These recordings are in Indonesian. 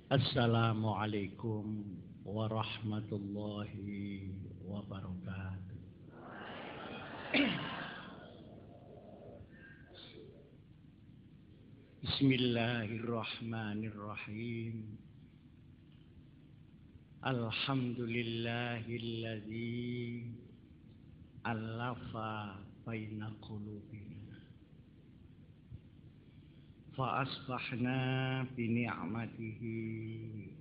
Assalamualaikum warahmatullahi wabarakatuh. Bismillahirrahmanirrahim. Alhamdulillahilladzi alafa baina qulubina. Fa asbahna bi ni'matihi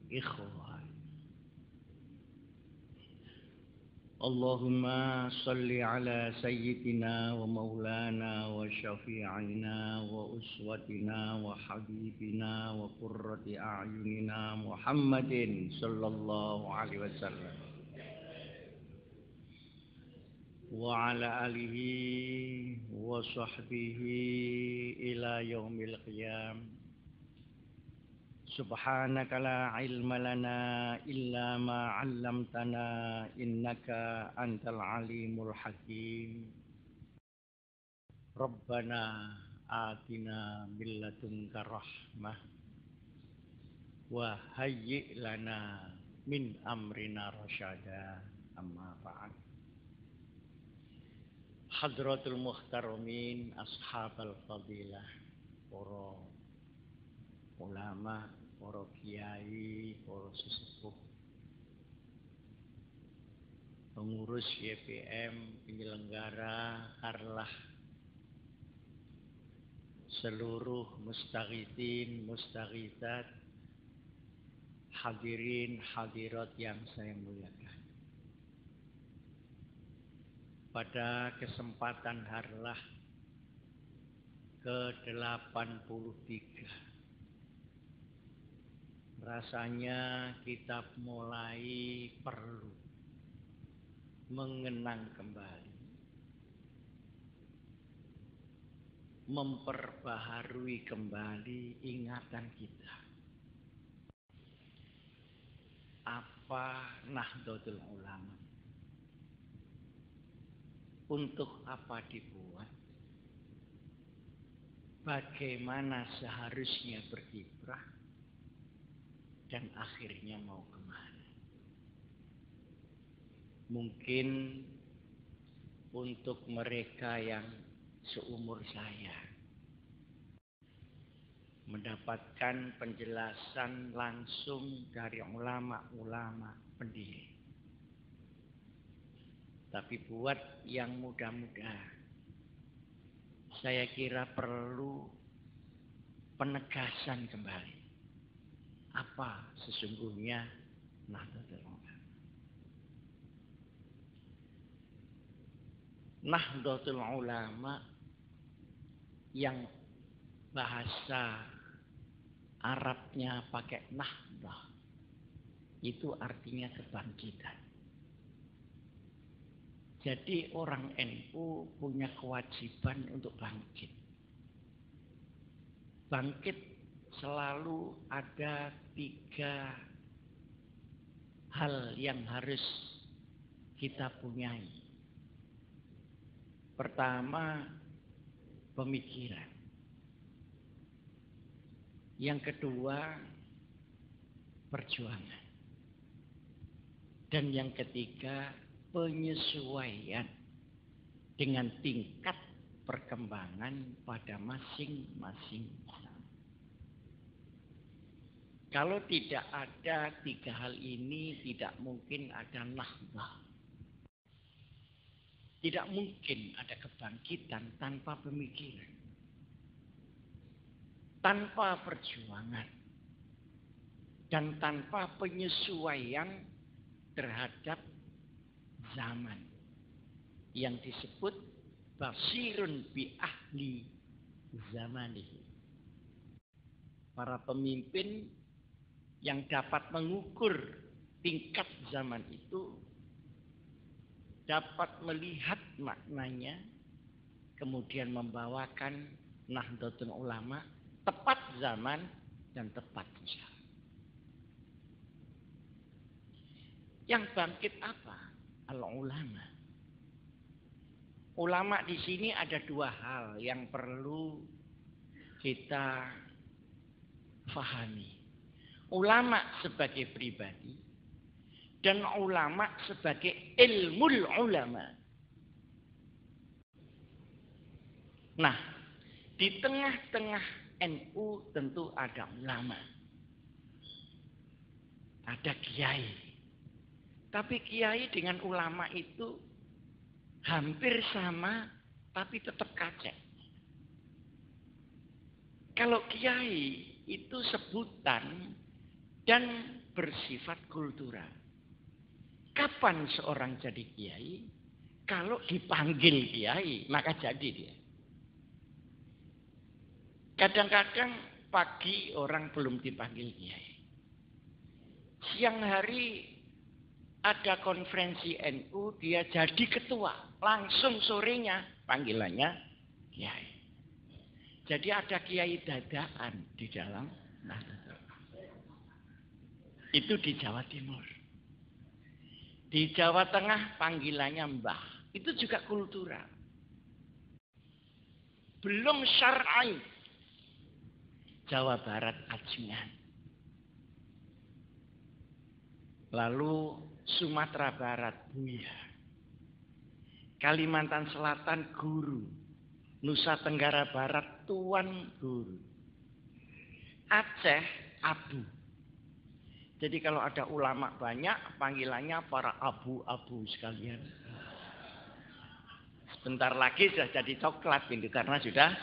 ikhwan. Allahumma salli ala sayyidina wa maulana wa syafi'ina wa uswatina wa habibina wa qurrati a'yunina Muhammadin sallallahu alaihi wasallam wa ala alihi wa sahbihi ila yaumil qiyam. Subhanaka la ilma lana illa ma 'allamtana innaka antal alimul hakim. Rabbana atina min ladunka rahmah wa hayyi' lana min amrina rasyada. Amma ba'd. Hadratul muhtaramin ashabal fadilah, para ulama, para kiai, para sesepuh, pengurus YPM, penyelenggara harlah, seluruh mustaghithin, mustaghithat, hadirin, hadirat yang saya muliakan. Pada kesempatan harlah ke-83, rasanya kita mulai perlu mengenang kembali, memperbaharui kembali ingatan kita. Apa Nahdlatul Ulama? Untuk apa dibuat? Bagaimana seharusnya berkiprah? Dan akhirnya mau kemana? Mungkin untuk mereka yang seumur saya mendapatkan penjelasan langsung dari ulama-ulama pendiri. Tapi buat yang muda-muda, saya kira perlu penegasan kembali. Apa sesungguhnya Nahdlatul Ulama? Nahdlatul Ulama yang bahasa Arabnya pakai nahdah, itu artinya kebangkitan. Jadi orang NU punya kewajiban untuk bangkit. Bangkit selalu ada 3 hal yang harus kita punyai. Pertama, pemikiran. Yang kedua, perjuangan. Dan yang ketiga, penyesuaian dengan tingkat perkembangan pada masing-masing. Kalau tidak ada 3 hal ini, tidak mungkin ada nahdah. Tidak mungkin ada kebangkitan tanpa pemikiran, tanpa perjuangan, dan tanpa penyesuaian terhadap zaman yang disebut basirun bi ahli zamanihi. Para pemimpin yang dapat mengukur tingkat zaman itu dapat melihat maknanya, kemudian membawakan Nahdlatul Ulama tepat zaman dan tepat usaha. Yang bangkit apa? Al-ulama. Ulama di sini ada 2 hal yang perlu kita fahami. ulama sebagai pribadi dan ulama sebagai ilmul ulama. Nah, di tengah-tengah NU tentu ada ulama. Ada kiai. Tapi kiai dengan ulama itu hampir sama, tapi tetap kacek. Kalau kiai itu sebutan dan bersifat kultural. Kapan seorang jadi kiai? Kalau dipanggil kiai, maka jadi dia. Kadang-kadang pagi orang belum dipanggil kiai. Siang hari ada konferensi NU, dia jadi ketua. Langsung sorenya panggilannya kiai. Jadi ada kiai dadaan di dalam Nahdlatul Ulama. Itu di Jawa Timur. Di Jawa Tengah panggilannya mbah. Itu juga kultural. Belum syar'i. Jawa Barat Ajian. Lalu Sumatera Barat Buya. Kalimantan Selatan Guru. Nusa Tenggara Barat Tuan Guru. Aceh Abu. Jadi kalau ada ulama banyak, panggilannya para abu-abu sekalian. Sebentar lagi sudah jadi coklat ini karena sudah.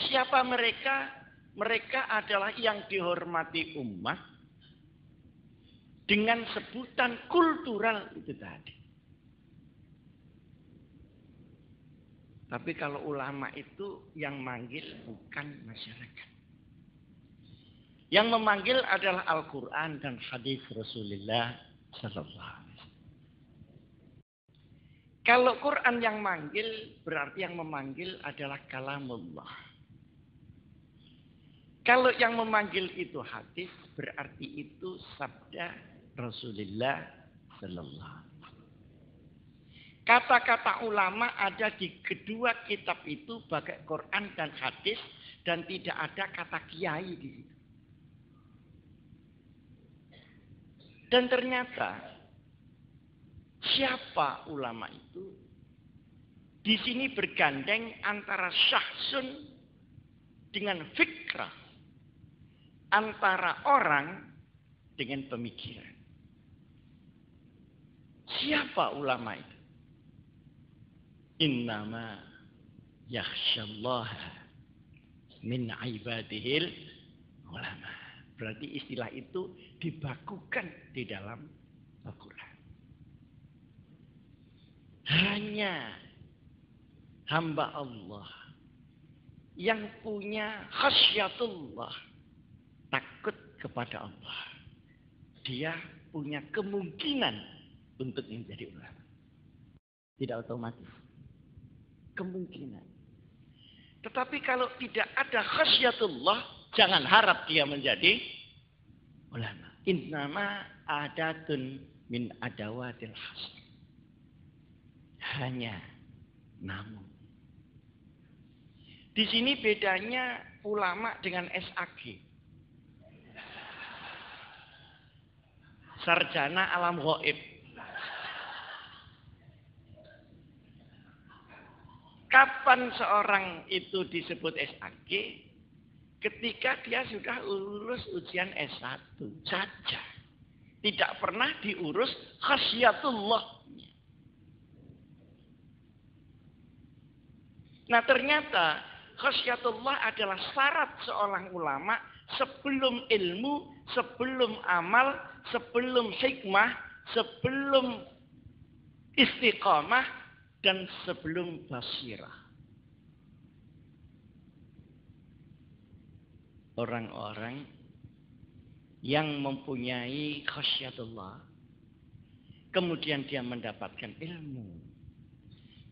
Siapa mereka? Mereka adalah yang dihormati umat dengan sebutan kultural itu tadi. Tapi kalau ulama itu yang manggil bukan masyarakat. Yang memanggil adalah Al-Quran dan hadis Rasulullah Sallallahu Alaihi Wasallam. Kalau Quran yang manggil, berarti yang memanggil adalah kalamullah. Kalau yang memanggil itu hadis, berarti itu sabda Rasulullah Sallallahu Alaihi Wasallam. Kata-kata ulama ada di kedua kitab itu, bagai Quran dan hadis, dan tidak ada kata kiai di situ. Dan ternyata siapa ulama itu? Di sini bergandeng antara syahsun dengan fikrah, antara orang dengan pemikiran. Siapa ulama itu? Innama yakhsyallaha min ibadihil ulama. Berarti istilah itu dibakukan di dalam Al-Quran. Hanya hamba Allah yang punya khasyatullah, takut kepada Allah, dia punya kemungkinan untuk menjadi ulama. Tidak otomatis. Kemungkinan. Tetapi kalau tidak ada khasyatullah, jangan harap dia menjadi ulama. Innama adatun min adawatil hasr. Hanya namun. Di sini bedanya ulama dengan SAG. Sarjana alam ghaib. Kapan seorang itu disebut SAG? Ketika dia sudah lulus ujian S1 saja. Tidak pernah diurus khasyatullah. Nah ternyata khasyatullah adalah syarat seorang ulama sebelum ilmu, sebelum amal, sebelum hikmah, sebelum istiqamah, dan sebelum basirah. Orang-orang yang mempunyai khasyatullah, kemudian dia mendapatkan ilmu,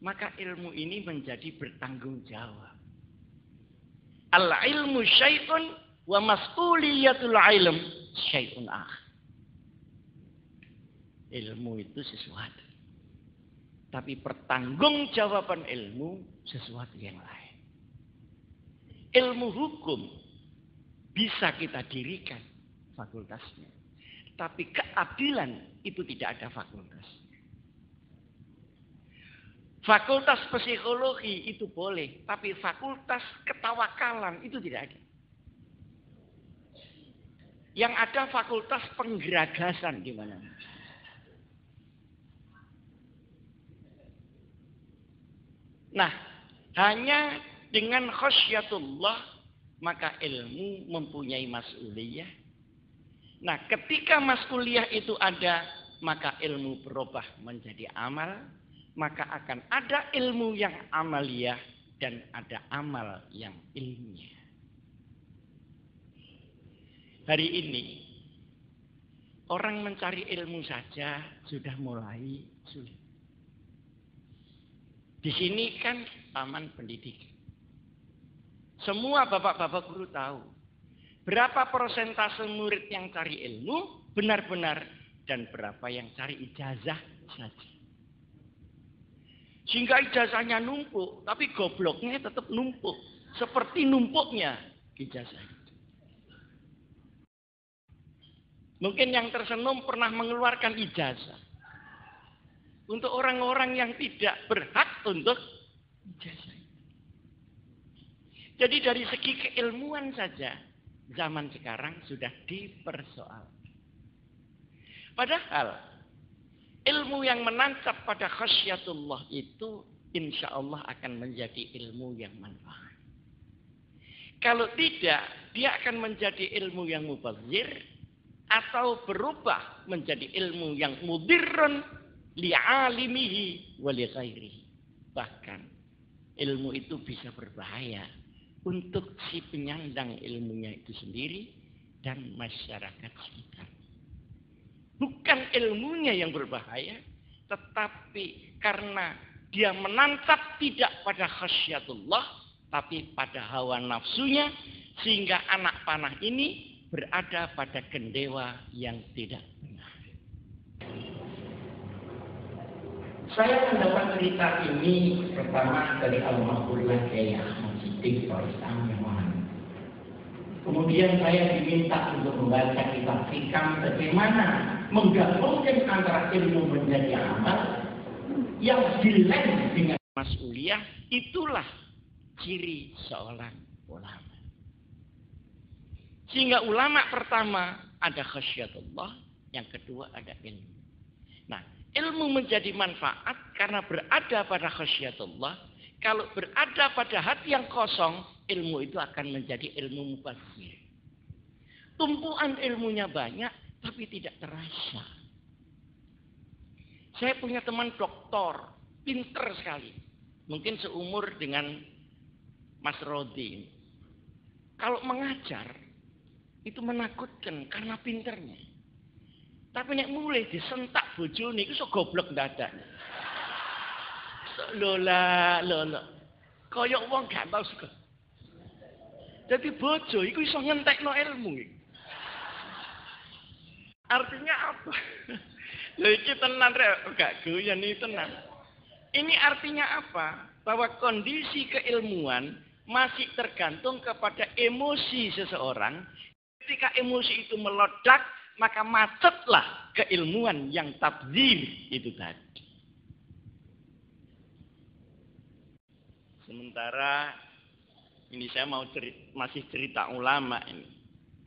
maka ilmu ini menjadi bertanggung jawab. Al-ilmu syai'un wa mas'uliyatul ilm syai'un akhar. Ilmu itu sesuatu, tapi pertanggungjawaban ilmu sesuatu yang lain. Ilmu hukum bisa kita dirikan fakultasnya. Tapi keadilan itu tidak ada fakultas. Fakultas psikologi itu boleh, tapi fakultas ketawakalan itu tidak ada. Yang ada fakultas penggeragasan di mana. Nah, hanya dengan khasyatullah maka ilmu mempunyai mas'uliyah. Nah, ketika mas'uliyah itu ada, maka ilmu berubah menjadi amal, maka akan ada ilmu yang amaliyah dan ada amal yang ilmiah. Hari ini orang mencari ilmu saja sudah mulai sulit. Di sini kan taman pendidikan. Semua bapak-bapak guru tahu berapa persentase murid yang cari ilmu benar-benar dan berapa yang cari ijazah saja. Sehingga ijazahnya numpuk, tapi gobloknya tetap numpuk. Seperti numpuknya ijazah itu. Mungkin yang tersenyum pernah mengeluarkan ijazah. Untuk orang-orang yang tidak berhak untuk ijazah. Jadi dari segi keilmuan saja, zaman sekarang sudah dipersoalkan. Padahal ilmu yang menancap pada khasyatullah itu insya Allah akan menjadi ilmu yang manfaat. Kalau tidak, dia akan menjadi ilmu yang mubazir atau berubah menjadi ilmu yang mudirrun li'alimihi wa li ghairihi. Bahkan ilmu itu bisa berbahaya untuk si penyandang ilmunya itu sendiri dan masyarakat sekitar. Bukan ilmunya yang berbahaya, tetapi karena dia menancap tidak pada khasyatullah, tapi pada hawa nafsunya, sehingga anak panah ini berada pada gendewa yang tidak benar. Saya mendapat cerita ini pertama dari almarhumah Kiai Ahmad Siddiq Faisal Yaman. Kemudian saya diminta untuk membaca kitab hikam bagaimana menggabungkan antara ilmu menjadi amal yang dilem dengan mas'uliyah. Itulah ciri seorang ulama. Sehingga ulama pertama ada khasyatullah, yang kedua ada ilmu. Nah, ilmu menjadi manfaat karena berada pada khasyatullah. Kalau berada pada hati yang kosong, ilmu itu akan menjadi ilmu mubazir. Tumpuan ilmunya banyak, tapi tidak terasa. Saya punya teman doktor, pinter sekali. Mungkin seumur dengan Mas Rodi. Kalau mengajar, itu menakutkan karena pinternya. Tapi nek mulai disentak bojone iku iso goblok dadak. Lola. Kayak wong gak tau suka. Jadi bojo iku iso ngentekno ilmu. Artinya apa? Lha iki tenan rek, gak guyon iki tenan. Ini artinya apa? Bahwa kondisi keilmuan masih tergantung kepada emosi seseorang. Ketika emosi itu meledak, maka macetlah keilmuan yang tabdzir itu tadi. Sementara ini saya mau masih cerita ulama ini.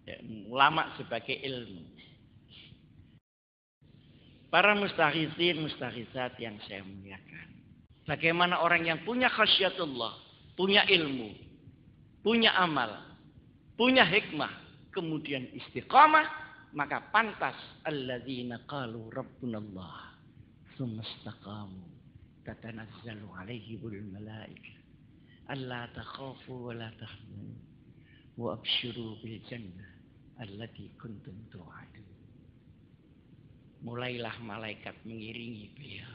Ya, ulama sebagai ilmu. Para mustaghisin, mustaghisat yang saya muliakan. Bagaimana orang yang punya khasyatullah, punya ilmu, punya amal, punya hikmah, kemudian istiqamah, maka pantas alladzina qalu rabbunallah tsumma istaqamu tatanazzalu alaihimul malaikah alla takhafu wa la tahzanu wa abshiru bil jannah allati kuntum tu'adun. Mulailah malaikat mengiringi beliau.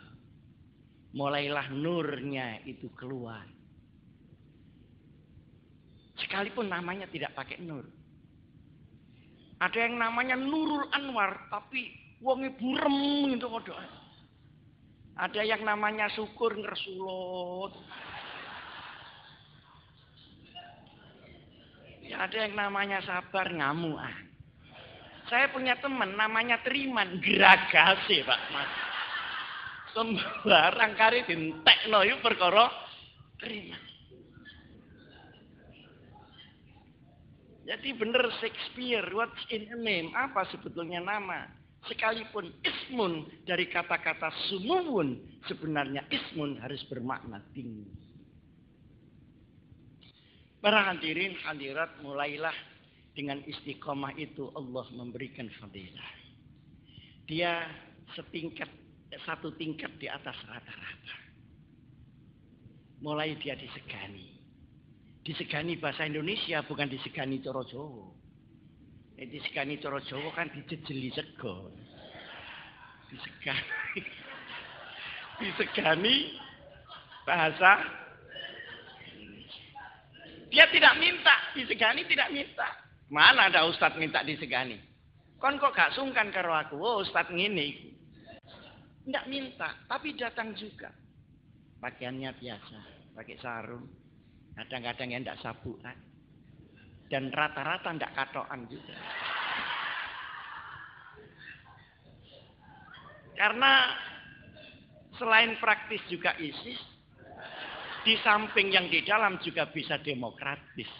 Mulailah nurnya itu keluar. Sekalipun namanya tidak pakai nur. Ada yang namanya Nurul Anwar, tapi wonge burem itu kodok. Ada yang namanya Syukur Ngersulot. Tidak ada yang namanya sabar ngamuan. Saya punya teman namanya Triman, geragase Pak Mas. Sembarang kari dintekno iku perkara Triman. Jadi benar Shakespeare, what's in a name? Apa sebetulnya nama? Sekalipun ismun dari kata-kata sumuwun, sebenarnya ismun harus bermakna tinggi. Para hadirin hadirat, mulailah dengan istiqomah itu Allah memberikan fadilah. Dia satu tingkat di atas rata-rata. Mulai dia disegani. Disegani bahasa Indonesia, bukan disegani cara Jawa. Disegani cara Jawa kan dijejeli sego. Disegani bahasa. Dia tidak minta, disegani tidak minta. Mana ada ustadz minta disegani? Kon kok gak sungkan karo aku? Oh, ustadz ngene. Tidak minta, tapi datang juga. Pakaiannya biasa, pakai sarung. Kadang-kadang yang tidak sabuan. Dan rata-rata tidak katoan juga. Karena selain praktis juga ISIS, di samping yang di dalam juga bisa demokratis.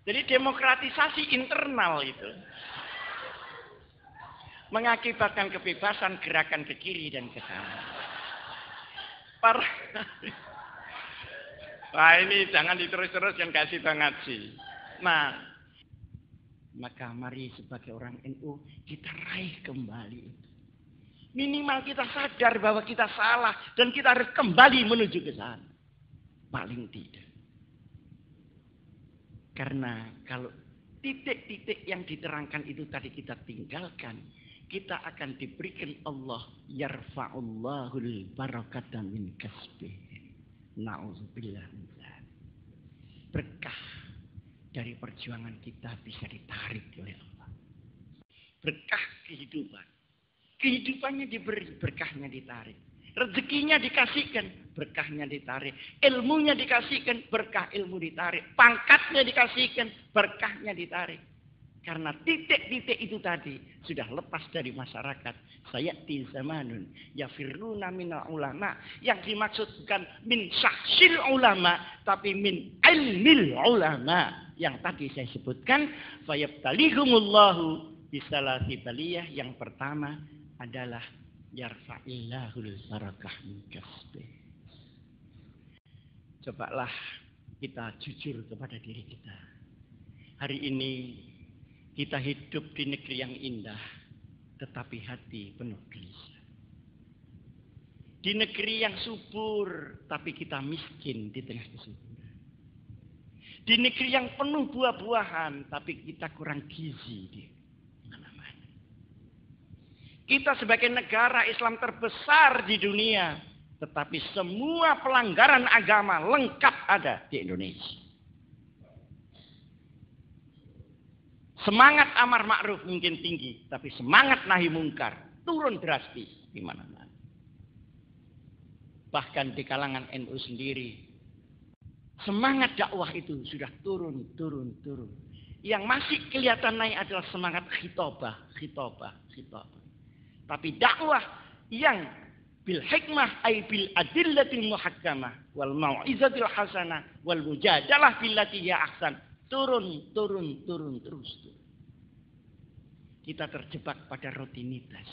Jadi demokratisasi internal itu mengakibatkan kebebasan gerakan ke kiri dan ke kanan. Wah ini jangan diterus-terus yang kasih ngaji. Nah, maka mari sebagai orang NU kita raih kembali itu. Minimal kita sadar bahwa kita salah dan kita harus kembali menuju ke sana. Paling tidak. Karena kalau titik-titik yang diterangkan itu tadi kita tinggalkan, kita akan diberikan Allah yarfa'ullahul barakata min kasbih. Na'udzubillah min dzalik. Berkah dari perjuangan kita bisa ditarik oleh Allah. Berkah kehidupan. Kehidupannya diberi, berkahnya ditarik. Rezekinya dikasihkan, berkahnya ditarik. Ilmunya dikasihkan, berkah ilmu ditarik. Pangkatnya dikasihkan, berkahnya ditarik. Karena titik-titik itu tadi sudah lepas dari masyarakat. Sayati zamanun yafirruna minal ulama. Yang dimaksud bukan min syahsil ulama, tapi min ilmil ulama. Yang tadi saya sebutkan, fayabtalihumullahu bisalati baliyah. Yang pertama adalah yarfa'illahul barakah min kasbih. Cobalah kita jujur kepada diri kita. Hari ini kita hidup di negeri yang indah, tetapi hati penuh gelisah. Di negeri yang subur, tapi kita miskin di tengah kesuburan. Di negeri yang penuh buah-buahan, tapi kita kurang gizi di mana-mana. Kita sebagai negara Islam terbesar di dunia, tetapi semua pelanggaran agama lengkap ada di Indonesia. Semangat amar ma'ruf mungkin tinggi, tapi semangat nahi mungkar turun drastis di mana-mana. Bahkan di kalangan NU sendiri, semangat dakwah itu sudah turun. Yang masih kelihatan naik adalah semangat khitobah. Tapi dakwah yang bil hikmah ay bil adillatil muhakkamah wal mau'izatil hasanah wal mujadalah billati hiya ahsan. Turun terus. Kita terjebak pada rutinitas.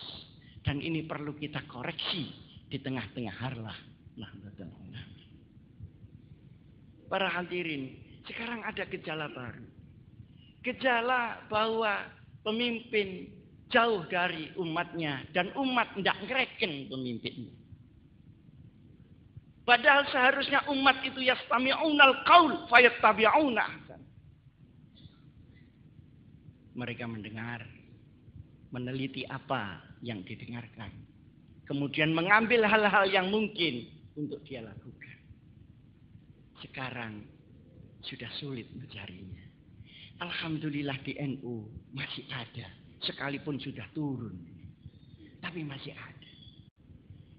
Dan ini perlu kita koreksi di tengah-tengah harlah. Para hadirin, sekarang ada gejala baru. Gejala bahwa pemimpin jauh dari umatnya. Dan umat tidak ngereken pemimpinnya. Padahal seharusnya umat itu yastami'unal qaul fayattabi'una ahsan. Mereka mendengar, meneliti apa yang didengarkan. Kemudian mengambil hal-hal yang mungkin untuk dia lakukan. Sekarang sudah sulit mencarinya. Alhamdulillah di NU masih ada. Sekalipun sudah turun. Tapi masih ada.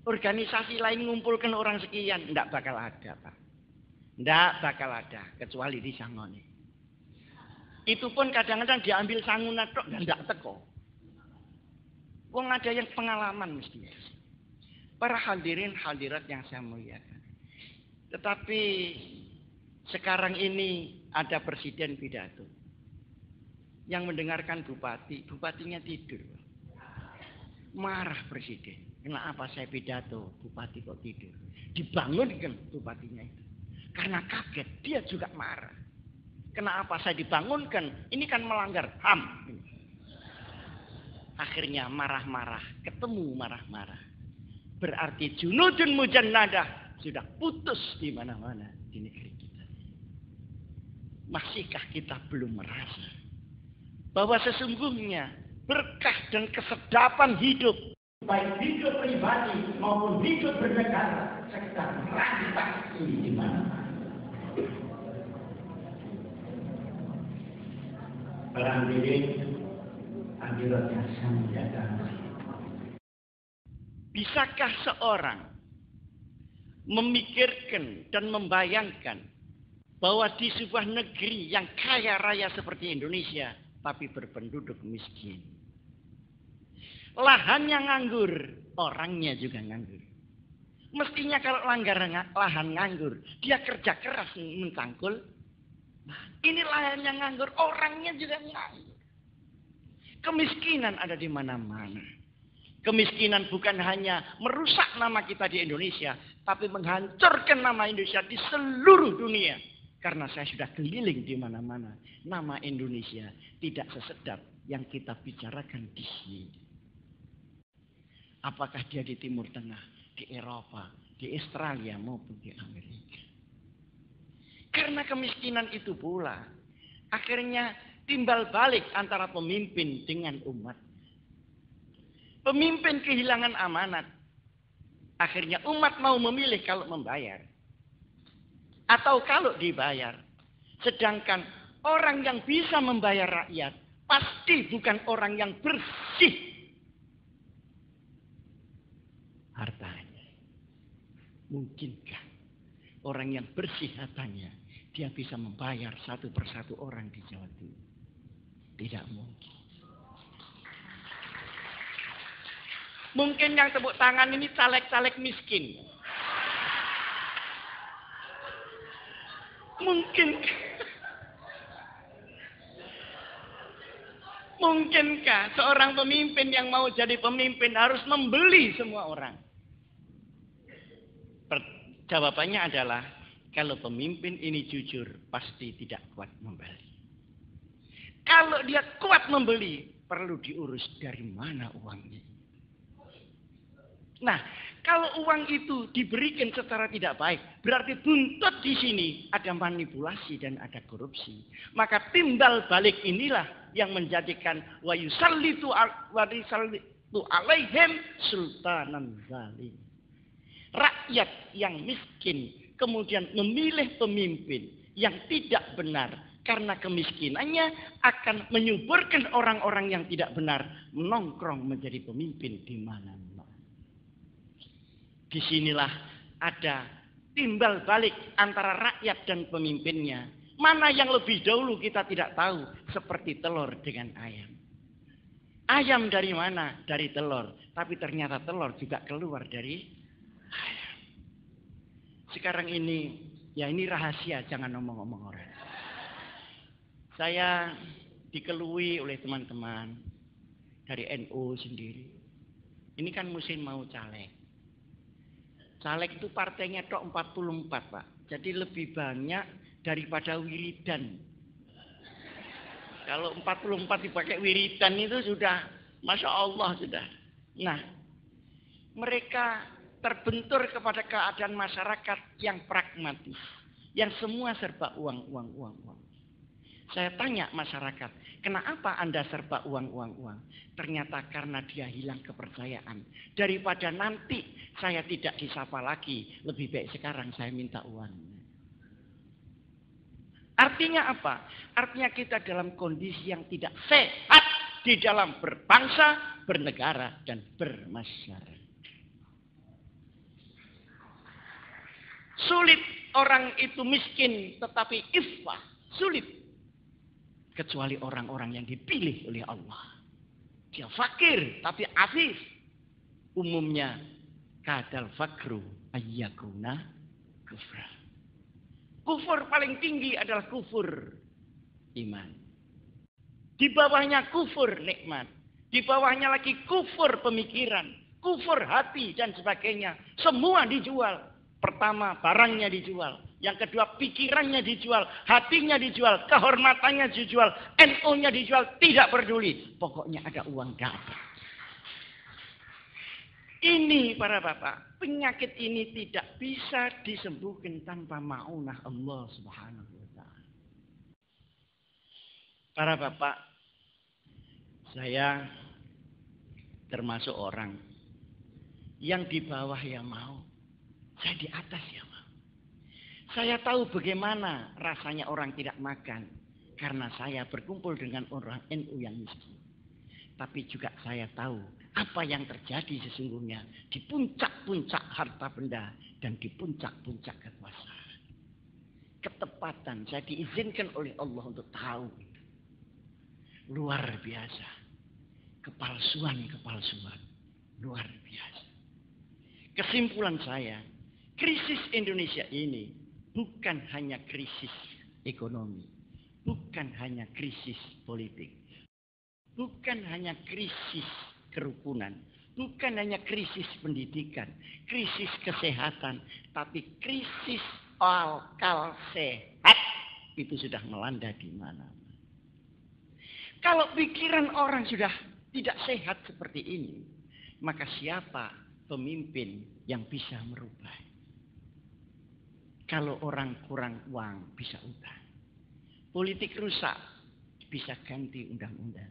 Organisasi lain mengumpulkan orang sekian. Tidak bakal ada Pak. Tidak bakal ada. Kecuali di Sangoni. Itu pun kadang-kadang diambil sangunan tok dan tidak teko. Wong ada yang pengalaman mestinya. Para hadirin hadirat yang saya muliakan. Tetapi sekarang ini ada presiden pidato. Yang mendengarkan bupati, bupatinya tidur. Marah presiden. Kenapa saya pidato, bupati kok tidur? Dibangunkan bupatinya itu. Karena kaget, dia juga marah. Kenapa saya dibangunkan? Ini kan melanggar HAM. Akhirnya marah-marah, ketemu marah-marah. Berarti junudun mujannadah sudah putus di mana-mana di negeri kita. Masihkah kita belum merasa bahwa sesungguhnya berkah dan kesedapan hidup, baik hidup pribadi maupun hidup bernegara, sekedar merantak ini di mana-mana. Barang diri hadirat yang saya muliakan. Bisakah seorang memikirkan dan membayangkan bahwa di sebuah negeri yang kaya raya seperti Indonesia, tapi berpenduduk miskin, lahannya nganggur, orangnya juga nganggur. Mestinya kalau lahan nganggur, dia kerja keras mencangkul. Ini lahannya nganggur, orangnya juga nganggur. Kemiskinan ada di mana-mana. Kemiskinan bukan hanya merusak nama kita di Indonesia, tapi menghancurkan nama Indonesia di seluruh dunia. Karena saya sudah keliling di mana-mana, nama Indonesia tidak sesedap yang kita bicarakan di sini. Apakah dia di Timur Tengah, di Eropa, di Australia maupun di Amerika. Karena kemiskinan itu pula, akhirnya timbal balik antara pemimpin dengan umat. Pemimpin kehilangan amanat. Akhirnya umat mau memilih kalau membayar. Atau kalau dibayar. Sedangkan orang yang bisa membayar rakyat, pasti bukan orang yang bersih hartanya. Mungkinkah orang yang bersih hartanya, dia bisa membayar satu persatu orang di Jawa Timur? Tidak mungkin. Mungkin yang tepuk tangan ini caleg-caleg miskin. Mungkin. Mungkinkah seorang pemimpin yang mau jadi pemimpin harus membeli semua orang? Jawabannya adalah, kalau pemimpin ini jujur, pasti tidak kuat membeli. Kalau dia kuat membeli, perlu diurus dari mana uangnya. Nah, kalau uang itu diberikan secara tidak baik, berarti buntut di sini ada manipulasi dan ada korupsi. Maka timbal balik inilah yang menjadikan wa yusallitu alaihim sultanan zalim. Rakyat yang miskin kemudian memilih pemimpin yang tidak benar karena kemiskinannya akan menyuburkan orang-orang yang tidak benar menongkrong menjadi pemimpin di mana-mana. Disinilah ada timbal balik antara rakyat dan pemimpinnya. Mana yang lebih dahulu kita tidak tahu, seperti telur dengan ayam. Ayam dari mana? Dari telur. Tapi ternyata telur juga keluar dari ayam. Sekarang ini, ya ini rahasia, jangan ngomong-ngomong orang. Saya dikelui oleh teman-teman dari NU sendiri. Ini kan musim mau caleg. Caleg itu partainya tok 44, Pak. Jadi lebih banyak daripada wiridan. Kalau 44 dipakai wiridan itu sudah, Masya Allah sudah. Nah, mereka terbentur kepada keadaan masyarakat yang pragmatis. Yang semua serba uang. Saya tanya masyarakat, kenapa Anda serba uang? Ternyata karena dia hilang kepercayaan. Daripada nanti saya tidak disapa lagi, lebih baik sekarang saya minta uang. Artinya apa? Artinya kita dalam kondisi yang tidak sehat di dalam berbangsa, bernegara, dan bermasyarakat. Sulit orang itu miskin tetapi iffah. Sulit. kecuali orang-orang yang dipilih oleh Allah. Dia fakir tapi afif. Umumnya kadal fakru ayyakuna kufra. Kufur paling tinggi adalah kufur iman. Di bawahnya kufur nikmat. Di bawahnya lagi kufur pemikiran, kufur hati dan sebagainya. Semua dijual. Pertama barangnya dijual. Yang kedua pikirannya dijual, hatinya dijual, kehormatannya dijual, NU-nya dijual, tidak peduli. Pokoknya ada uang dapat. Ini para bapak, penyakit ini tidak bisa disembuhkan tanpa ma'unah Allah Subhanahu wa ta'ala. Para bapak, saya termasuk orang yang di bawah ya mau, saya di atas ya mau. Saya tahu bagaimana rasanya orang tidak makan karena saya berkumpul dengan orang NU yang miskin. Tapi juga saya tahu apa yang terjadi sesungguhnya di puncak-puncak harta benda dan di puncak-puncak kekuasaan. Ketepatan saya diizinkan oleh Allah untuk tahu itu. Luar biasa. Kepalsuan luar biasa. Kesimpulan saya, krisis Indonesia ini bukan hanya krisis ekonomi, bukan hanya krisis politik, bukan hanya krisis kerukunan, bukan hanya krisis pendidikan, krisis kesehatan, tapi krisis akal sehat itu sudah melanda di mana. Kalau pikiran orang sudah tidak sehat seperti ini, maka siapa pemimpin yang bisa merubah? Kalau orang kurang uang bisa utang. Politik rusak bisa ganti undang-undang.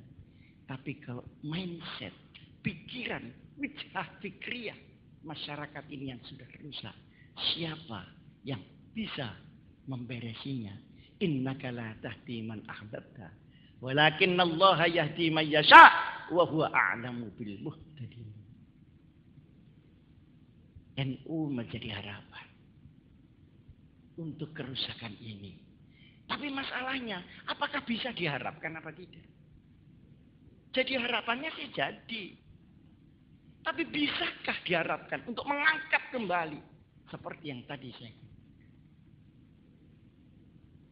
Tapi kalau mindset, pikiran, wijah fikriyah masyarakat ini yang sudah rusak, siapa yang bisa memberesinya? Innaka la tahdi man ahbabta, walakinnallaha yahdi man yasha wa huwa a'lamu bil muhtadin. NU menjadi harapan untuk kerusakan ini. Tapi masalahnya, apakah bisa diharapkan apa tidak? Jadi harapannya sih jadi. Tapi bisakah diharapkan untuk mengangkat kembali seperti yang tadi saya katakan?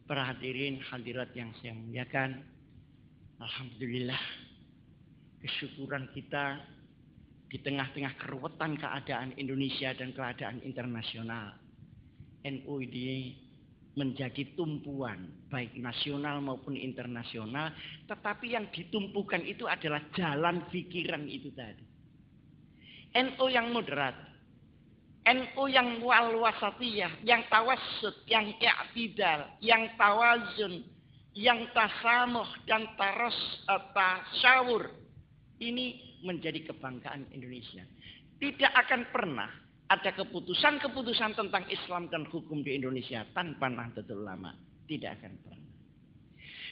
Para hadirin hadirat yang saya muliakan, alhamdulillah kesyukuran kita di tengah-tengah keruwetan keadaan Indonesia dan keadaan internasional. NU ini menjadi tumpuan baik nasional maupun internasional, tetapi yang ditumpukan itu adalah jalan pikiran itu tadi. NU yang moderat, NU yang wal wasatiyah, yang tawassut, yang i'tidal, yang tawazun, yang tasamuh dan tasyawur. Ini menjadi kebanggaan Indonesia. Tidak akan pernah ada keputusan-keputusan tentang Islam dan hukum di Indonesia tanpa Nahdlatul Ulama. Tidak akan pernah.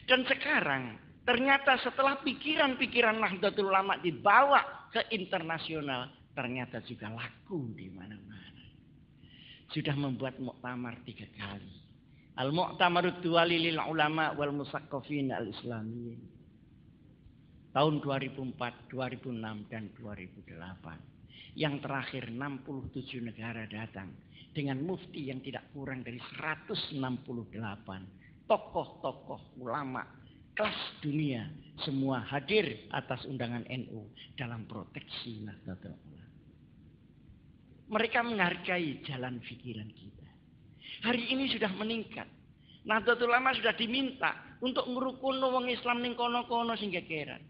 Dan sekarang ternyata setelah pikiran-pikiran Nahdlatul Ulama dibawa ke internasional, ternyata juga laku di mana-mana. Sudah membuat muktamar 3 kali. Al-Mu'tamarud Duwali lil Ulama wal Musaqqafin al-Islamiyyin. Tahun 2004, 2006 dan 2008. Yang terakhir 67 negara datang dengan mufti yang tidak kurang dari 168. Tokoh-tokoh ulama kelas dunia semua hadir atas undangan NU dalam proteksi Nahdlatul Ulama. Mereka menghargai jalan pikiran kita. Hari ini sudah meningkat. Nahdlatul Ulama sudah diminta untuk ngerukun wong Islam ning kono-kono sing gegeran.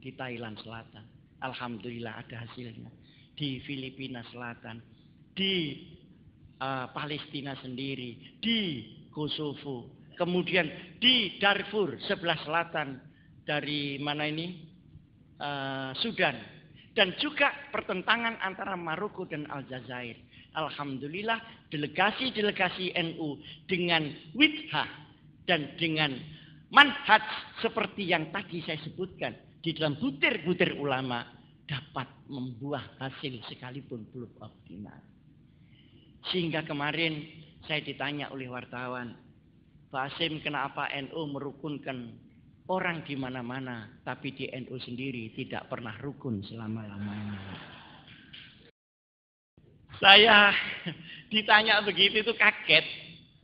Di Thailand Selatan, alhamdulillah ada hasilnya. Di Filipina Selatan, di Palestina sendiri, di Kosovo, kemudian di Darfur sebelah selatan dari mana ini Sudan, dan juga pertentangan antara Maroko dan Aljazair. Alhamdulillah delegasi-delegasi NU dengan wijhah dan dengan manhaj seperti yang tadi saya sebutkan di dalam butir-butir ulama dapat membuah hasil sekalipun belum optimal. Sehingga kemarin saya ditanya oleh wartawan, Pak Hasim, kenapa NU merukunkan Orang di mana-mana, tapi di NU sendiri tidak pernah rukun selama-lamanya. Saya ditanya begitu itu kaget.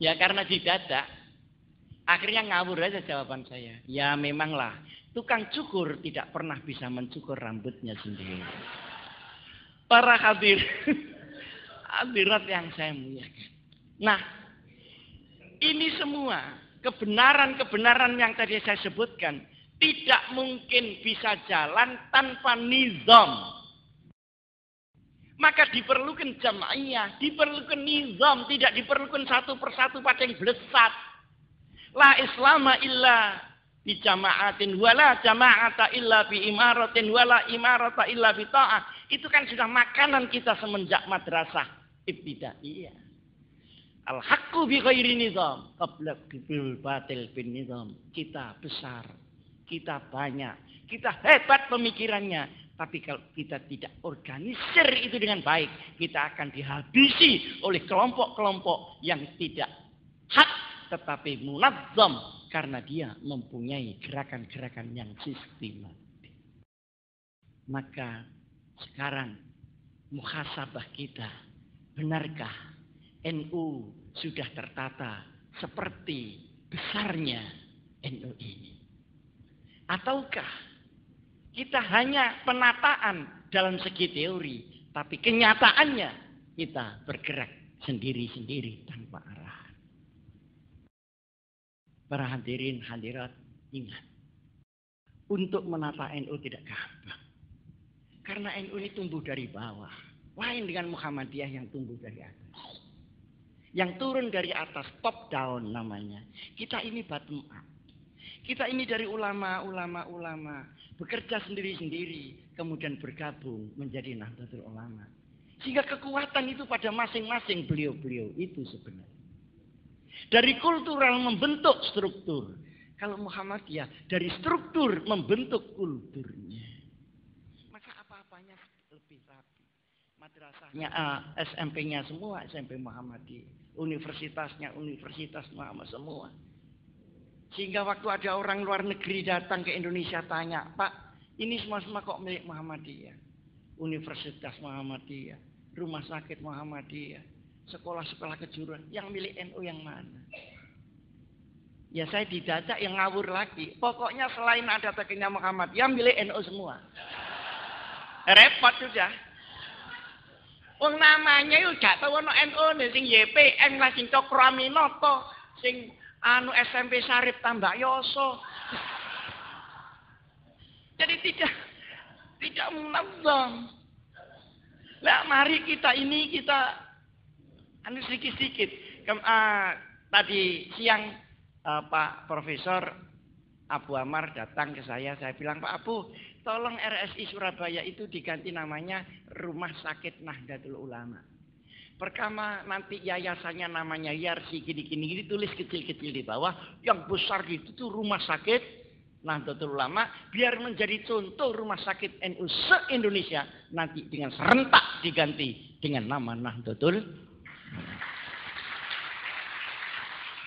Ya karena didadak. Akhirnya ngawur aja jawaban saya. Ya memanglah, tukang cukur tidak pernah bisa mencukur rambutnya sendiri. Para hadirat yang saya muliakan. Nah, ini semua kebenaran-kebenaran yang tadi saya sebutkan tidak mungkin bisa jalan tanpa nizam. Maka diperlukan jamaiyah, diperlukan nizam, tidak diperlukan satu persatu pada yang blesat. La islama illa bi jama'atin wala jama'ata illa bi imaratin wala imarata illa bi ta'ah. Itu kan sudah makanan kita semenjak madrasah ibtidaiyah. Al-haqqu bi ghairi nizam qabla bil batil bin nizam. Kita besar, kita banyak, kita hebat pemikirannya, tapi kalau kita tidak organisir itu dengan baik, kita akan dihabisi oleh kelompok-kelompok yang tidak hak tetapi munazzam karena dia mempunyai gerakan-gerakan yang sistematik. Maka sekarang muhasabah kita, benarkah NU sudah tertata seperti besarnya NU ini? Ataukah kita hanya penataan dalam segi teori, tapi kenyataannya kita bergerak sendiri-sendiri tanpa arah? Para hadirin hadirat, ingat, untuk menata NU tidak gampang. Karena NU ini tumbuh dari bawah. Lain dengan Muhammadiyah yang tumbuh dari atas. Yang turun dari atas, top down namanya. Kita ini bottom up. Kita ini dari ulama, bekerja sendiri-sendiri, kemudian bergabung menjadi Nahdlatul Ulama. Sehingga kekuatan itu pada masing-masing beliau-beliau itu sebenarnya. Dari kultural membentuk struktur. Kalau Muhammadiyah dari struktur membentuk kulturnya. Maka apa-apanya lebih rapi. Madrasahnya SMP-nya semua SMP Muhammadiyah. Universitasnya Universitas Muhammad semua. Sehingga waktu ada orang luar negeri datang ke Indonesia tanya, Pak, ini semua kok milik Muhammadiyah? Universitas Muhammadiyah, rumah sakit Muhammadiyah, sekolah-sekolah kejuruan, yang milik NU yang mana? Ya saya didadak yang ngawur lagi. Pokoknya selain ada tekinya Muhammad, yang milik NU semua. Repot sudah. Wong namanya yuk gak tau ono NU nih, sing YPN lah, sing Cokro Aminoto, sing anu SMP Sarip Tambak Yoso. Jadi tidak munazam. Lah mari kita anu sedikit-sedikit. Tadi siang Pak Profesor Abu Amar datang ke saya bilang, Pak Abu, tolong RSI Surabaya itu diganti namanya Rumah Sakit Nahdlatul Ulama. Pertama nanti yayasannya namanya Yarsi gini-gini tulis kecil-kecil di bawah, yang besar itu tuh Rumah Sakit Nahdlatul Ulama, biar menjadi contoh rumah sakit NU se-Indonesia, nanti dengan serentak diganti dengan nama Nahdlatul Ulama.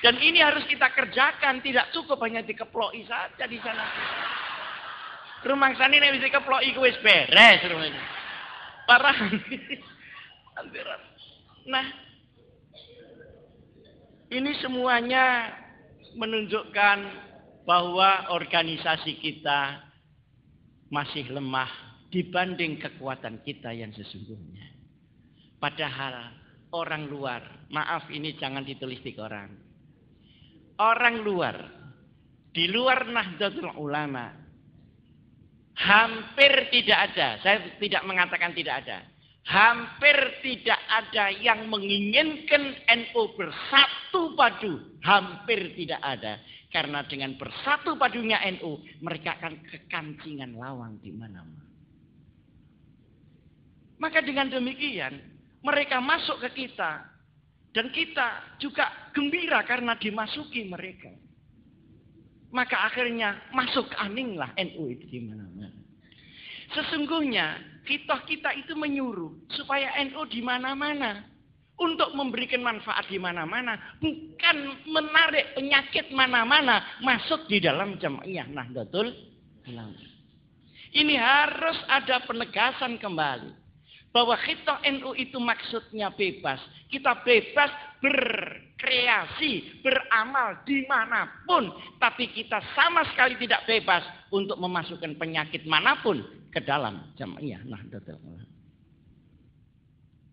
Dan ini harus kita kerjakan, tidak cukup hanya dikeploi saja di sana. Rumah sana ini bisa dikeploi wis beres rumah ini. Parah. Nah, ini semuanya menunjukkan bahwa organisasi kita masih lemah dibanding kekuatan kita yang sesungguhnya. Padahal orang luar, maaf ini jangan ditulis di koran. Orang luar, di luar Nahdlatul Ulama, hampir tidak ada, saya tidak mengatakan tidak ada, hampir tidak ada yang menginginkan NU bersatu padu, hampir tidak ada. Karena dengan bersatu padunya NU, mereka akan kekancingan lawang di mana-mana. Maka dengan demikian, mereka masuk ke kita. Dan kita juga gembira karena dimasuki mereka. Maka akhirnya masuk aninglah NU itu di mana-mana. Sesungguhnya kita itu menyuruh supaya NU di mana-mana. untuk memberikan manfaat di mana-mana, bukan menarik penyakit mana-mana masuk di dalam Jam'iyah Nahdlatul Ulama. Ini harus ada penegasan kembali bahwa khitah NU itu maksudnya bebas. Kita bebas berkreasi, beramal dimanapun, tapi kita sama sekali tidak bebas untuk memasukkan penyakit manapun ke dalam Jam'iyah Nahdlatul Ulama.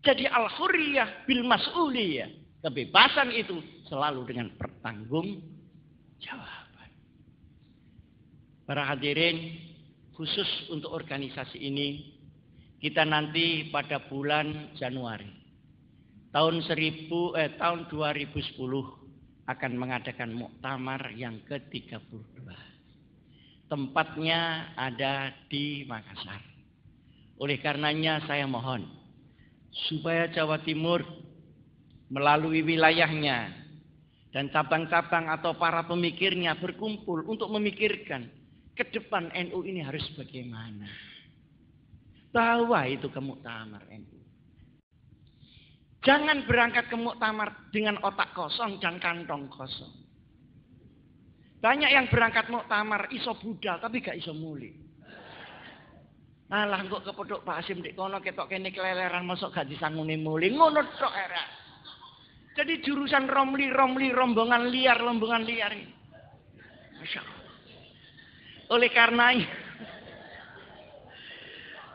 Jadi al-hurriyah bil mas'uliyah. Kebebasan itu selalu dengan pertanggungjawaban. Para hadirin, khusus untuk organisasi ini, kita nanti pada bulan Januari tahun 2010 akan mengadakan muktamar yang ke-32. Tempatnya ada di Makassar. Oleh karenanya saya mohon supaya Jawa Timur melalui wilayahnya dan cabang-cabang atau para pemikirnya berkumpul untuk memikirkan ke depan NU ini harus bagaimana. Bawa itu ke muktamar NU. Jangan berangkat ke muktamar dengan otak kosong dan kantong kosong. Banyak yang berangkat muktamar iso budal tapi gak iso muli. Alah kok kepethuk Pak Hasim dik kono ketok kene keleleran mosok gak disanguni muli. Ngono tok era. Jadi jurusan romli rombongan liar ini. Masya Allah. Oleh karena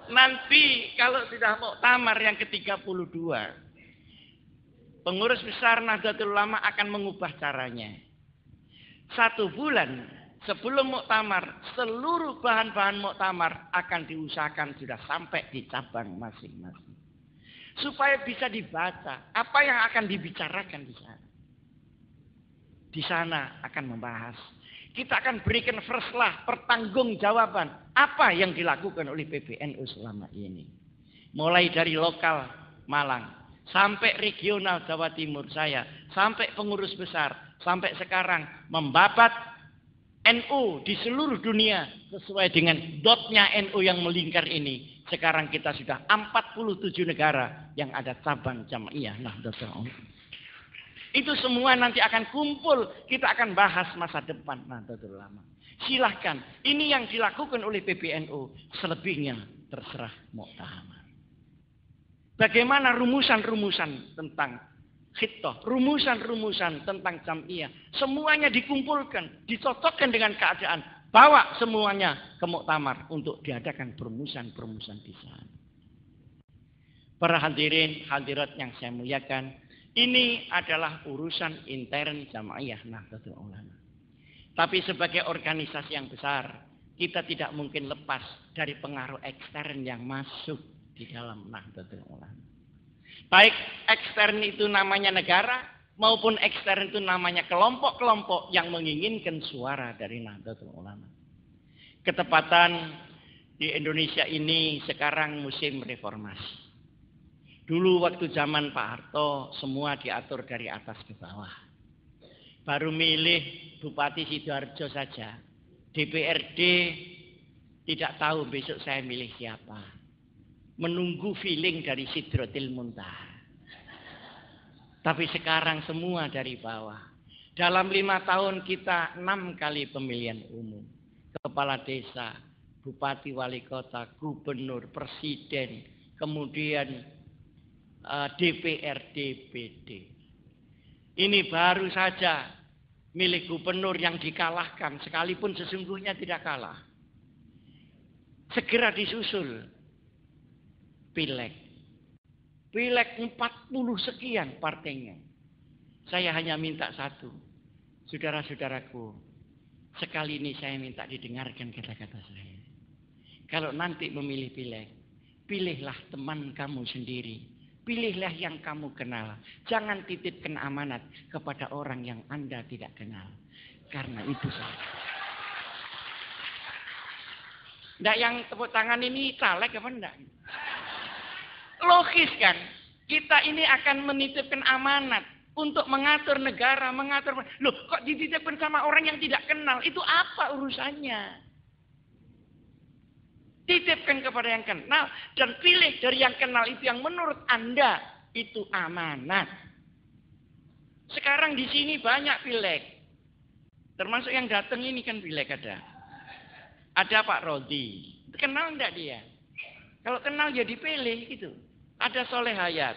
nanti kalau sudah muktamar yang ke-32, pengurus besar Nahdlatul Ulama akan mengubah caranya. 1 bulan sebelum muktamar, seluruh bahan-bahan muktamar akan diusahakan sudah sampai di cabang masing-masing. Supaya bisa dibaca apa yang akan dibicarakan di sana. Di sana akan membahas. Kita akan berikan verslah pertanggungjawaban apa yang dilakukan oleh PBNU selama ini. Mulai dari lokal Malang, sampai regional Jawa Timur saya, sampai pengurus besar, sampai sekarang membabat NU di seluruh dunia sesuai dengan dotnya NU yang melingkar ini. Sekarang kita sudah 47 negara yang ada cabang Jam'iyah Nahdlatul Ulama. Itu semua nanti akan kumpul, kita akan bahas masa depan Nahdlatul Ulama. Silahkan, ini yang dilakukan oleh PBNU, selebihnya terserah muktamar. Bagaimana rumusan-rumusan tentang khitah, rumusan-rumusan tentang Jam'iyah, semuanya dikumpulkan, dicocokkan dengan keadaan, bawa semuanya ke muktamar untuk diadakan perumusan-perumusan di sana. Para hadirin, hadirat yang saya muliakan, ini adalah urusan intern Jam'iyah Nahdlatul Ulama. Tapi sebagai organisasi yang besar, kita tidak mungkin lepas dari pengaruh ekstern yang masuk di dalam Nahdlatul Ulama. Baik ekstern itu namanya negara, maupun ekstern itu namanya kelompok-kelompok yang menginginkan suara dari Nahdlatul Ulama. Ketepatan di Indonesia ini sekarang musim reformasi. Dulu waktu zaman Pak Harto semua diatur dari atas ke bawah. Baru milih Bupati Sidoarjo saja. DPRD tidak tahu besok saya milih siapa. Menunggu feeling dari Sidratil Muntaha. Tapi sekarang semua dari bawah. Dalam 5 tahun kita 6 kali pemilihan umum. Kepala desa, Bupati Wali Kota, Gubernur, Presiden, kemudian DPR, DPD. Ini baru saja milik gubernur yang dikalahkan, sekalipun sesungguhnya tidak kalah. Segera disusul Pileg. Pileg 40 sekian partainya. Saya hanya minta satu. Saudara-saudaraku, sekali ini saya minta didengarkan kata-kata saya. Kalau nanti memilih Pileg, pilihlah teman kamu sendiri. Pilihlah yang kamu kenal. Jangan titipkan amanat kepada orang yang Anda tidak kenal. Karena itu saja. Nggak yang tepuk tangan ini caleg apa enggak? Logis kan? Kita ini akan menitipkan amanat untuk mengatur negara, mengatur. Loh, kok dititipkan sama orang yang tidak kenal? Itu apa urusannya? Titipkan kepada yang kenal dan pilih dari yang kenal itu yang menurut Anda itu amanat. Sekarang di sini banyak pileg. Termasuk yang datang ini kan pileg ada. Ada Pak Rodi. Kenal enggak dia? Kalau kenal ya dipilih gitu. Ada Soleh Hayat.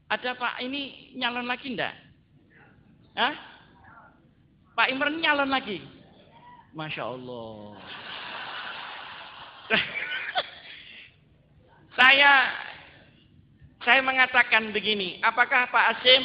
Ada Pak ini nyalon lagi enggak? Hah? Pak Imran nyalon lagi? Masya Allah. Saya mengatakan begini. Apakah Pak Asim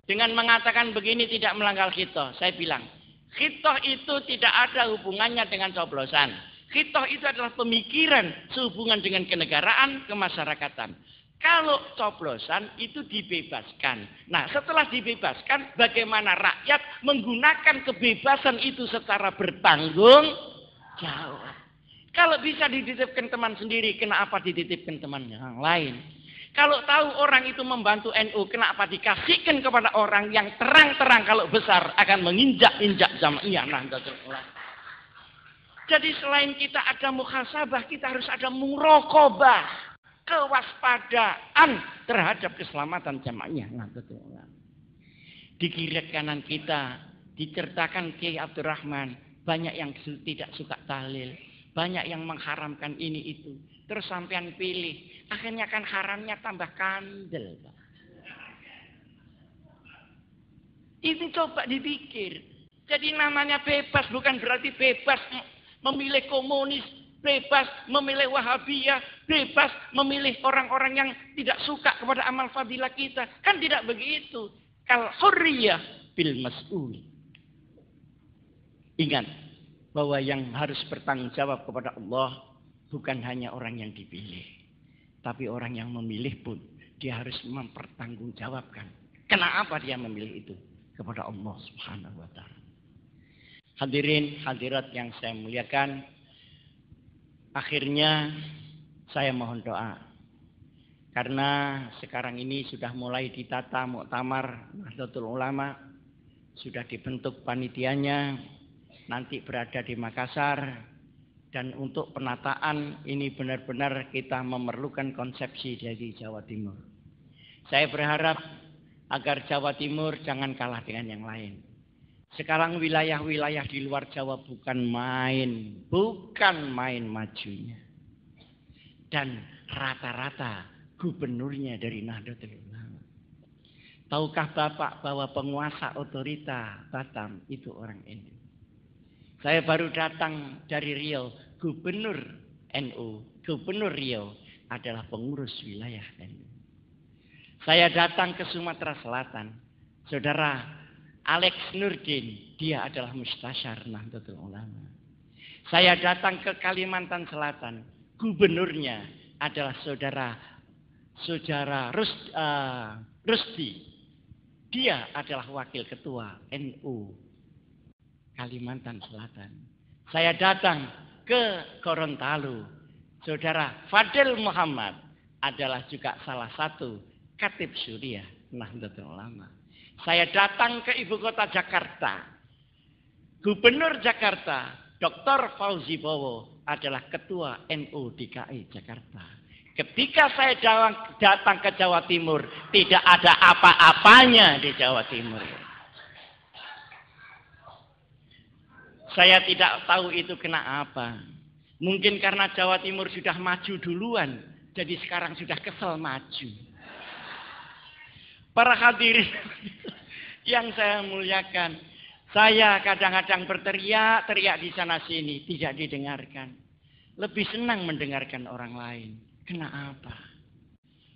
dengan mengatakan begini tidak melanggar khitoh? Saya bilang. Khitoh itu tidak ada hubungannya dengan coblosan. Khitoh itu adalah pemikiran sehubungan dengan kenegaraan, kemasyarakatan. Kalau coblosan itu dibebaskan. Nah, setelah dibebaskan, bagaimana rakyat menggunakan kebebasan itu secara bertanggung jawab. Kalau bisa dititipkan teman sendiri, kenapa dititipkan teman yang lain? Kalau tahu orang itu membantu NU, kenapa dikasihkan kepada orang yang terang-terang kalau besar akan menginjak-injak Jamaah Nahdlatul Ulama. Jadi selain kita ada muhasabah, kita harus ada muraqabah, kewaspadaan terhadap keselamatan Jamaah Nahdlatul Ulama. Di kiri kanan kita diceritakan Kiai Abdurrahman, banyak yang tidak suka tahlil, banyak yang mengharamkan ini itu. Terus sampean pilih, akhirnya kan haramnya tambah kandel. Itu coba dipikir. Jadi namanya bebas bukan berarti bebas memilih komunis, bebas memilih Wahabiyah, bebas memilih orang-orang yang tidak suka kepada amal fadilah kita. Kan tidak begitu. Kal hurriyah bil mas'ul. Ingat bahwa yang harus bertanggung jawab kepada Allah bukan hanya orang yang dipilih, tapi orang yang memilih pun dia harus mempertanggungjawabkan. Kenapa dia memilih itu kepada Allah Subhanahu wa taala. Hadirin hadirat yang saya muliakan, akhirnya saya mohon doa. Karena sekarang ini sudah mulai ditata muktamar Nahdlatul Ulama, sudah dibentuk panitianya, nanti berada di Makassar. Dan untuk penataan ini benar-benar kita memerlukan konsepsi dari Jawa Timur. Saya berharap agar Jawa Timur jangan kalah dengan yang lain. Sekarang wilayah-wilayah di luar Jawa bukan main majunya. Dan rata-rata gubernurnya dari Nahdlatul Ulama. Tahukah Bapak bahwa penguasa otorita Batam itu orang NU? Saya baru datang dari Riau, gubernur NU, gubernur Riau adalah pengurus wilayah NU. Saya datang ke Sumatera Selatan, saudara Alex Nurdin, dia adalah mustasyar Nahdlatul Ulama. Saya datang ke Kalimantan Selatan, gubernurnya adalah saudara Rusdi. Dia adalah wakil ketua NU Kalimantan Selatan. Saya datang ke Gorontalo. Saudara Fadil Muhammad adalah juga salah satu Khatib Suriah Nahdlatul Ulama. Saya datang ke ibu kota Jakarta. Gubernur Jakarta, Dr. Fauzi Bowo adalah ketua NU DKI Jakarta. Ketika saya datang ke Jawa Timur, tidak ada apa-apanya di Jawa Timur. Saya tidak tahu itu kena apa. Mungkin karena Jawa Timur sudah maju duluan, jadi sekarang sudah kesel maju. Para hadirin yang saya muliakan, saya kadang-kadang berteriak di sana sini, tidak didengarkan. Lebih senang mendengarkan orang lain. Kenapa?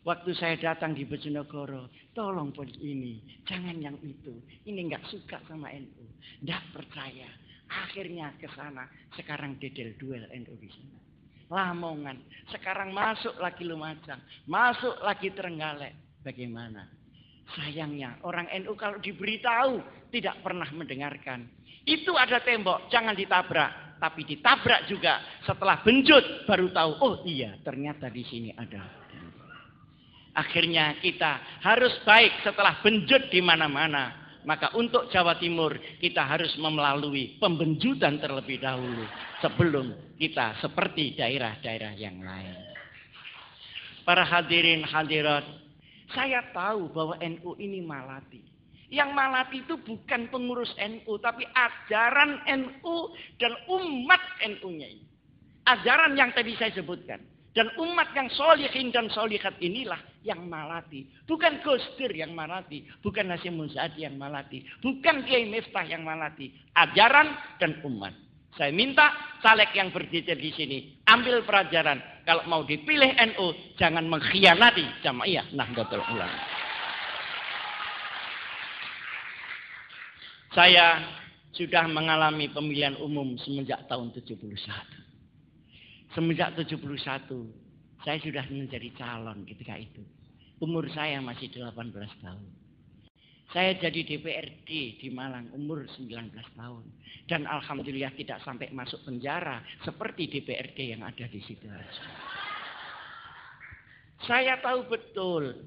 Waktu saya datang di Bojonegoro, tolong pun ini, jangan yang itu. Ini nggak suka sama NU, nggak percaya. Akhirnya ke sana, sekarang dedel duel NU di sana. Lamongan, sekarang masuk lagi Lumajang, masuk lagi Trenggalek. Bagaimana? Sayangnya orang NU kalau diberitahu tidak pernah mendengarkan. Itu ada tembok, jangan ditabrak. Tapi ditabrak juga setelah benjut baru tahu, oh iya ternyata di sini ada. Akhirnya kita harus baik setelah benjut di mana-mana. Maka untuk Jawa Timur kita harus melalui pembenjutan terlebih dahulu sebelum kita seperti daerah-daerah yang lain. Para hadirin hadirat, Saya tahu bahwa NU ini malati. Yang malati itu bukan pengurus NU, tapi ajaran NU dan umat NU-nya ini. Ajaran yang tadi saya sebutkan. Dan umat yang solihin dan solihat inilah yang malati. Bukan Gus Dur yang malati. Bukan Hasyim Muzadi yang malati. Bukan Kiai Miftah yang malati. Ajaran dan umat. Saya minta caleg yang berdiri di sini. Ambil pelajaran. Kalau mau dipilih NU. Jangan mengkhianati Jamaiyah Nahdlatul Ulama. Saya sudah mengalami pemilihan umum semenjak tahun 71. Semenjak 71, saya sudah menjadi calon ketika itu. Umur saya masih 18 tahun. Saya jadi DPRD di Malang umur 19 tahun. Dan alhamdulillah tidak sampai masuk penjara seperti DPRD yang ada di Sidoarjo. Saya tahu betul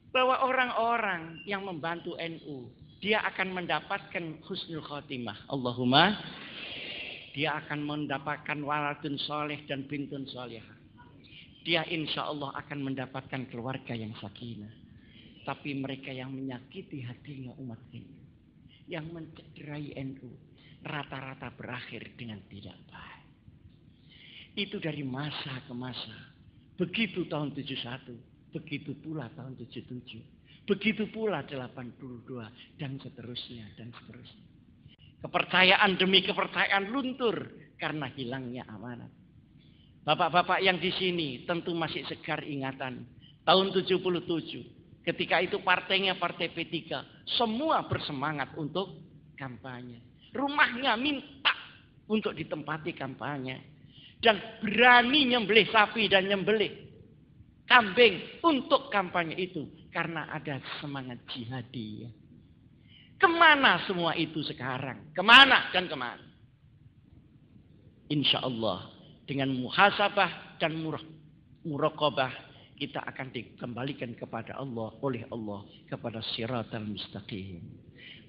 bahwa orang-orang yang membantu NU, dia akan mendapatkan husnul khotimah. Allahumma. Dia akan mendapatkan waladun soleh dan bintun solehah. Dia insya Allah akan mendapatkan keluarga yang sakinah. Tapi mereka yang menyakiti hatinya umat ini, yang mencederai NU, rata-rata berakhir dengan tidak baik. Itu dari masa ke masa. Begitu tahun 71, begitu pula tahun 77, begitu pula 82, dan seterusnya, dan seterusnya. Kepercayaan demi kepercayaan luntur karena hilangnya amanat. Bapak-bapak yang di sini tentu masih segar ingatan. Tahun 77, ketika itu partainya Partai P3, semua bersemangat untuk kampanye. Rumahnya minta untuk ditempati kampanye. Dan berani nyembelih sapi dan nyembelih kambing untuk kampanye itu. Karena ada semangat jihadi. Kemana semua itu sekarang? Kemana dan kemana? Insya Allah dengan muhasabah dan muraqabah kita akan dikembalikan kepada Allah, oleh Allah, kepada siratal mustaqim.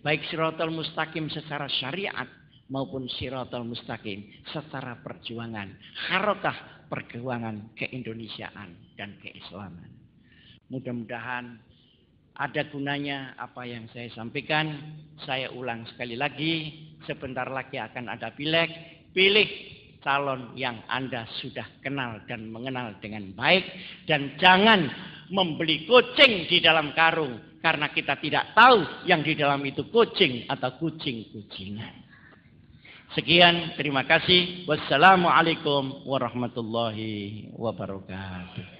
Baik siratal mustaqim secara syariat maupun siratal mustaqim secara perjuangan, harokah perjuangan keindonesiaan dan keislaman. Mudah-mudahan ada gunanya apa yang saya sampaikan. Saya ulang sekali lagi. Sebentar lagi akan ada pileg. Pilih calon yang Anda sudah kenal dan mengenal dengan baik. Dan jangan membeli kucing di dalam karung. Karena kita tidak tahu yang di dalam itu kucing atau kucing-kucingan. Sekian, terima kasih. Wassalamualaikum warahmatullahi wabarakatuh.